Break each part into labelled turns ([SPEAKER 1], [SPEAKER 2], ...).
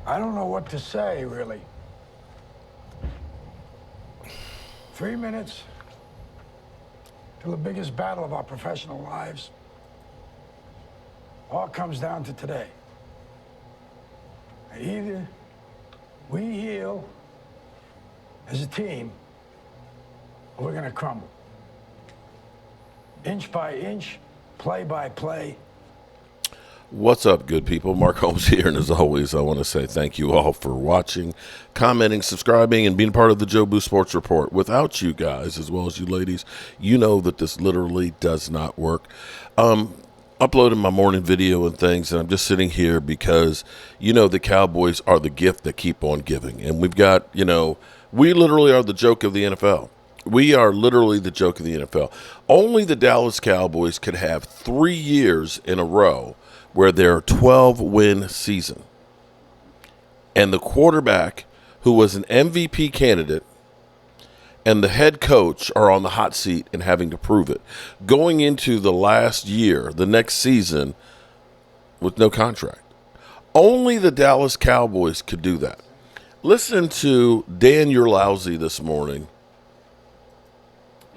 [SPEAKER 1] I don't know what to say, really. 3 minutes to the biggest battle of our professional lives. All comes down to today. Either we heal as a team, or we're going to crumble. Inch by inch, play by play.
[SPEAKER 2] What's up, good people? Mark Holmes here, and as always, I want to say thank you all for watching, commenting, subscribing, and being part of the Joe Boo Sports Report. Without you guys, as well as you ladies, you know that this literally does not work. Uploading my morning video and things, and I'm just sitting here because, you know, the Cowboys are the gift that keep on giving. And we've got, you know, we literally are the joke of the NFL. We are literally the joke of the NFL. Only the Dallas Cowboys could have 3 years in a row where they're a 12-win season. And the quarterback, who was an MVP candidate, and the head coach are on the hot seat and having to prove it. Going into the last year, the next season, with no contract. Only the Dallas Cowboys could do that. Listen to Dan Urlowski this morning.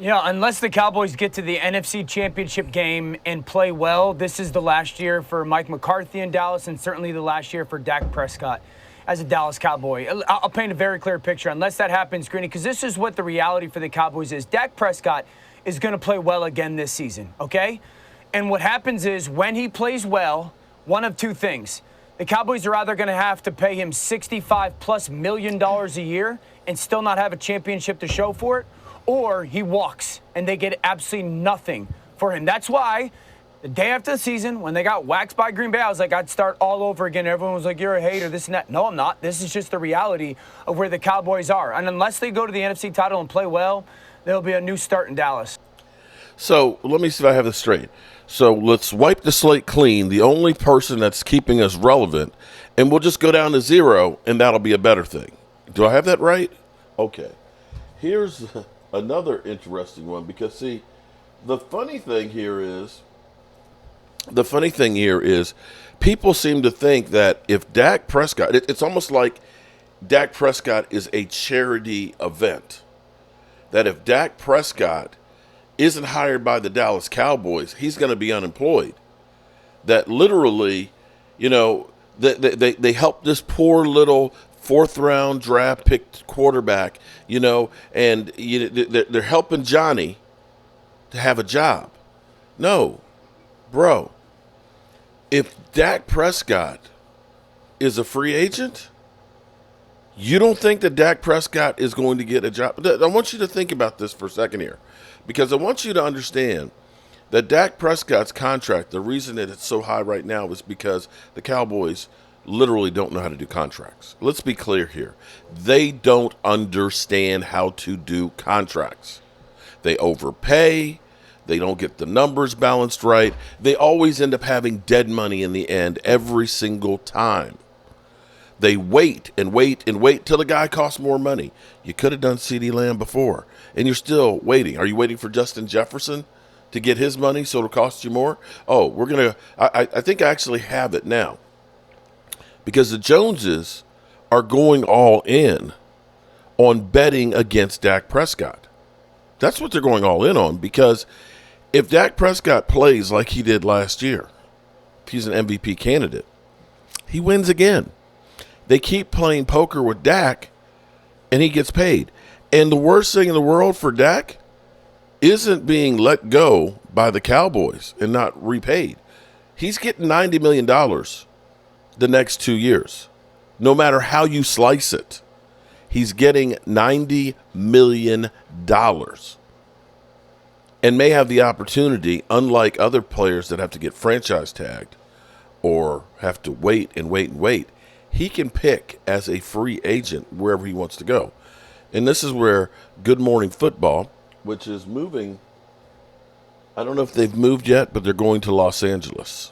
[SPEAKER 3] Yeah, unless the Cowboys get to the NFC Championship game and play well, this is the last year for Mike McCarthy in Dallas, and certainly the last year for Dak Prescott as a Dallas Cowboy. I'll paint a very clear picture. Unless that happens, Greeny, because this is what the reality for the Cowboys is. Dak Prescott is going to play well again this season, okay? And what happens is when he plays well, one of two things. The Cowboys are either going to have to pay him $65+ million a year and still not have a championship to show for it, or he walks and they get absolutely nothing for him. That's why the day after the season, when they got waxed by Green Bay, I was like, I'd start all over again. Everyone was like, you're a hater, this and that. No, I'm not. This is just the reality of where the Cowboys are. And unless they go to the NFC title and play well, there'll be a new start in Dallas.
[SPEAKER 2] So let me see if I have this straight. So let's wipe the slate clean, the only person that's keeping us relevant, and we'll just go down to zero, and that'll be a better thing. Do I have that right? Okay. Here's another interesting one, because, see, the funny thing here is people seem to think that if Dak Prescott, it's almost like Dak Prescott is a charity event. That if Dak Prescott isn't hired by the Dallas Cowboys, he's going to be unemployed. That literally, you know, they helped this poor little fourth-round draft-picked quarterback, you know, and they're helping Johnny to have a job. No, bro. If Dak Prescott is a free agent, you don't think that Dak Prescott is going to get a job? I want you to think about this for a second here, because I want you to understand that Dak Prescott's contract, the reason that it's so high right now is because the Cowboys literally don't know how to do contracts. Let's be clear here. They don't understand how to do contracts. They overpay. They don't get the numbers balanced right. They always end up having dead money in the end every single time. They wait and wait and wait till the guy costs more money. You could have done CeeDee Lamb before, and you're still waiting. Are you waiting for Justin Jefferson to get his money so it'll cost you more? Oh, we're going to – I think I actually have it now. Because the Joneses are going all in on betting against Dak Prescott. That's what they're going all in on, because if Dak Prescott plays like he did last year, if he's an MVP candidate, he wins again. They keep playing poker with Dak, and he gets paid. And the worst thing in the world for Dak isn't being let go by the Cowboys and not repaid. He's getting $90 million the next 2 years. No matter how you slice it, he's getting $90 million and may have the opportunity, unlike other players that have to get franchise tagged or have to wait and wait and wait, he can pick as a free agent wherever he wants to go. And this is where Good Morning Football, which is moving, I don't know if they've moved yet, but they're going to Los Angeles.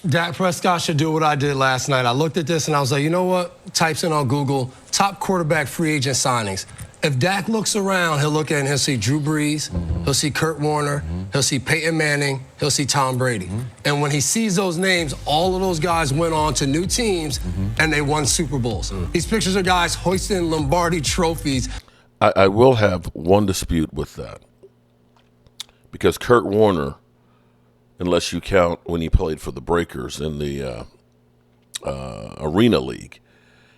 [SPEAKER 4] Dak Prescott should do what I did last night. I looked at this and I was like, you know what? Types in on Google, top quarterback free agent signings. if Dak looks around, he'll look at it and he'll see Drew Brees, he'll see Kurt Warner, he'll see Peyton Manning, he'll see Tom Brady. And when he sees those names, all of those guys went on to new teams and they won Super Bowls. These pictures are guys hoisting Lombardi trophies.
[SPEAKER 2] I will have one dispute with that. Because Kurt Warner, unless you count when he played for the Breakers in the Arena League,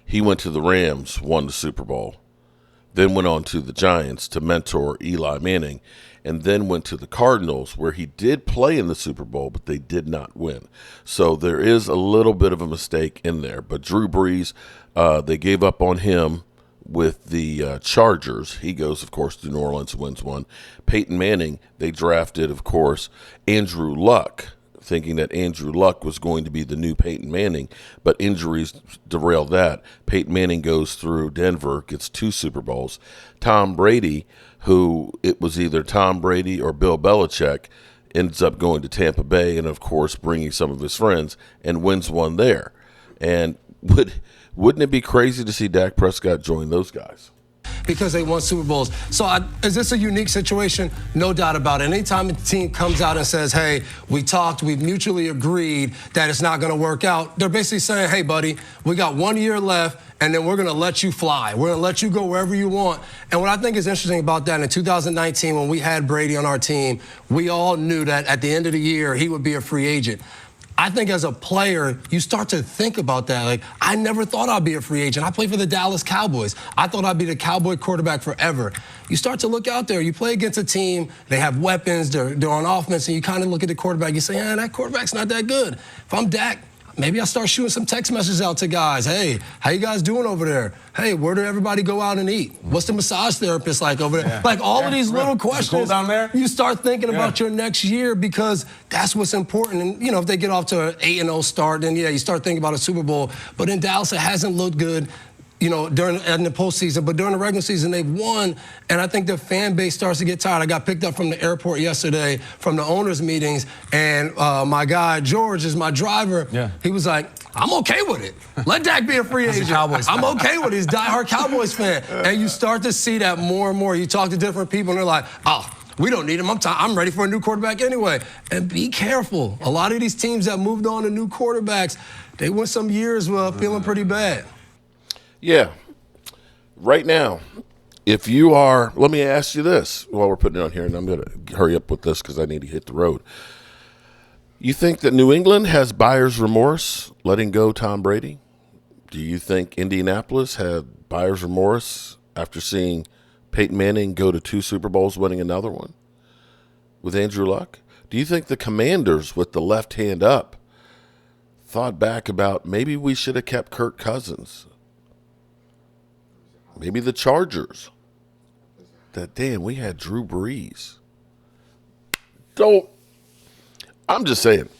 [SPEAKER 2] he went to the Rams, won the Super Bowl, then went on to the Giants to mentor Eli Manning, and then went to the Cardinals, where he did play in the Super Bowl, but they did not win. So there is a little bit of a mistake in there. But Drew Brees, they gave up on him with the Chargers. He goes, of course, to New Orleans, wins one. Peyton Manning, they drafted, of course, Andrew Luck, thinking that Andrew Luck was going to be the new Peyton Manning, but injuries derailed that. Peyton Manning goes through Denver, gets 2 Super Bowls. Tom Brady, who it was either Tom Brady or Bill Belichick, ends up going to Tampa Bay and, of course, bringing some of his friends and wins one there. And wouldn't it be crazy to see Dak Prescott join those guys?
[SPEAKER 4] Because they won Super Bowls. So is this a unique situation? No doubt about it. Anytime a team comes out and says, hey, we talked, we've mutually agreed that it's not going to work out, they're basically saying, hey, buddy, we got 1 year left, and then we're going to let you fly. We're going to let you go wherever you want. And what I think is interesting about that, in 2019, when we had Brady on our team, we all knew that at the end of the year, he would be a free agent. I think as a player, you start to think about that. Like, I never thought I'd be a free agent. I played for the Dallas Cowboys. I thought I'd be the Cowboy quarterback forever. You start to look out there. You play against a team, they have weapons, they're on offense, and you kind of look at the quarterback. You say, that quarterback's not that good. If I'm Dak, maybe I start shooting some text messages out to guys. Hey, how you guys doing over there? Hey, where did everybody go out and eat? What's the massage therapist like over there? Yeah. Like all of these little questions.
[SPEAKER 5] Cool down there?
[SPEAKER 4] You start thinking about your next year, because that's what's important. And, if they get off to an 8-0 start, then, you start thinking about a Super Bowl. But in Dallas, it hasn't looked good. In the postseason, but during the regular season, they've won, and I think the fan base starts to get tired. I got picked up from the airport yesterday from the owners' meetings, and my guy, George, is my driver. Yeah. He was like, I'm okay with it. Let Dak be a free agent. I'm okay with it. He's a diehard Cowboys fan. And you start to see that more and more. You talk to different people, and they're like, we don't need him. I'm ready for a new quarterback anyway. And be careful. A lot of these teams that moved on to new quarterbacks, they went some years feeling pretty bad.
[SPEAKER 2] Yeah. Right now, if you are, let me ask you this while we're putting it on here, and I'm going to hurry up with this because I need to hit the road. You think that New England has buyer's remorse letting go Tom Brady? Do you think Indianapolis had buyer's remorse after seeing Peyton Manning go to 2 Super Bowls, winning another one with Andrew Luck? Do you think the Commanders, with the left hand up, thought back about maybe we should have kept Kirk Cousins? Maybe the Chargers. Damn, we had Drew Brees. I'm just saying.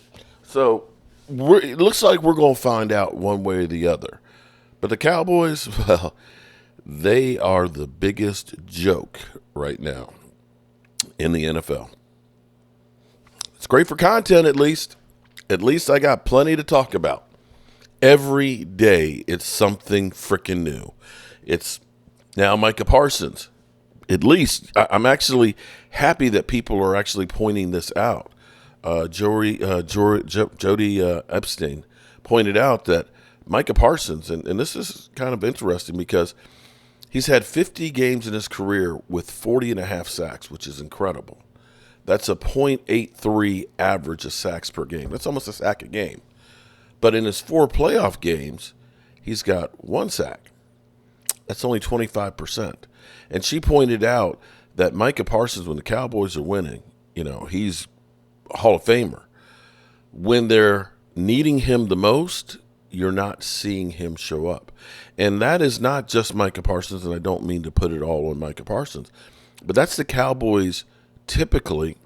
[SPEAKER 2] So it looks like we're going to find out one way or the other. But the Cowboys, well, they are the biggest joke right now in the NFL. It's great for content, at least. At least I got plenty to talk about. Every day it's something freaking new. It's now Micah Parsons. At least I'm actually happy that people are actually pointing this out. Jody Epstein pointed out that Micah Parsons, and this is kind of interesting because he's had 50 games in his career with 40.5 sacks, which is incredible. That's a .83 average of sacks per game. That's almost a sack a game. But in his 4 playoff games, he's got 1 sack. That's only 25%. And she pointed out that Micah Parsons, when the Cowboys are winning, he's a Hall of Famer. When they're needing him the most, you're not seeing him show up. And that is not just Micah Parsons, and I don't mean to put it all on Micah Parsons, but that's the Cowboys typically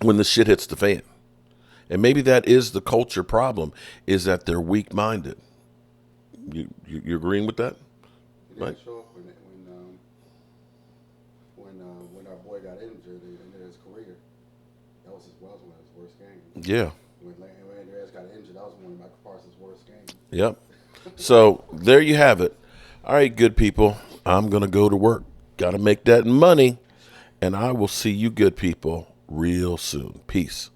[SPEAKER 2] when the shit hits the fan. And maybe that is the culture problem, is that they're weak-minded. You agreeing with that? Right.
[SPEAKER 5] Show up when our boy got injured in his career. That was one of his worst games.
[SPEAKER 2] Yeah.
[SPEAKER 5] When Andreas got injured, that was one of Micah Parsons' worst games.
[SPEAKER 2] Yep. So there you have it. All right, good people. I'm going to go to work. Got to make that money. And I will see you good people real soon. Peace.